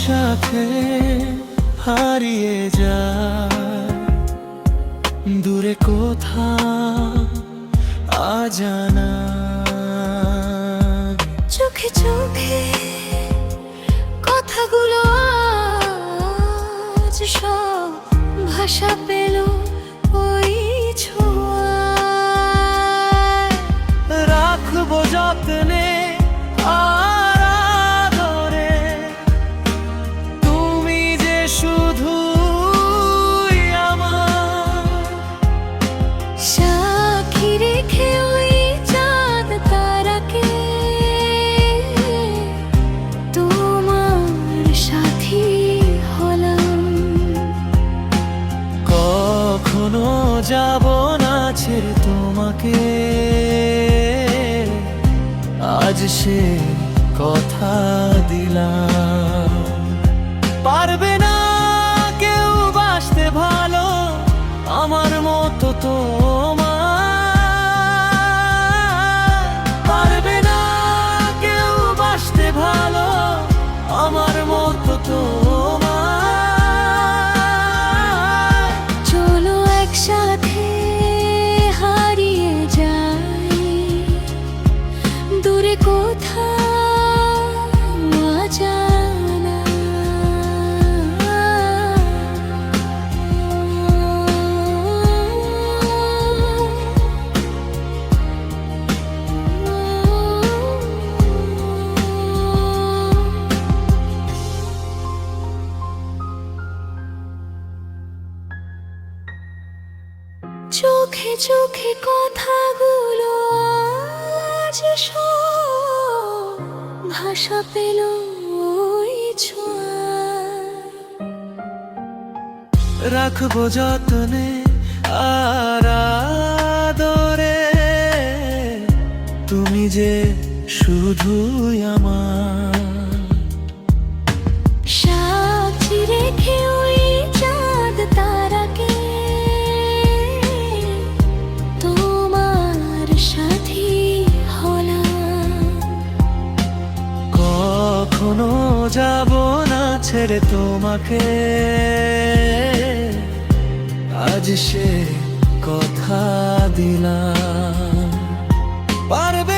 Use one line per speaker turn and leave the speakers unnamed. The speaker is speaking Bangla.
একসাথে হারিয়ে যায় দূরে কোথাও অজানা।
চোখে চোখে কথাগুলো আজ সব ভাষা পেল ওই ছোঁয়ায়।
রাখবো যত্নে আর আদরে, তুমি যে শুধুই আমার।
সাক্ষী রেখে ওই চাঁদ তারাকে তোমার সাথী হলাম।
কখনো যাব না ছেড়ে তোমাকে, আজ সে কথা দিলাম। পারবে না কেউ বাসতে ভালো আমার মতো তোমার। পারবে না কেউ বাসতে ভালো আমার মতো তোমার।
চলো একসাথে হারিয়ে যাই দূরে কোথাও অজানা। চোখে চোখে কথাগুলো আজ সব ভাষা পেল ওই ছোঁয়ায়।
রাখবো যত্নে আর আদরে, তুমি যে শুধুই আমার।
সাক্ষী রেখে ওই চাঁদ তারাকে তোমার সাথী হলাম।
কখনো যাব না ছেড়ে তোমাকে, আজ সে কথা দিলাম। পারবে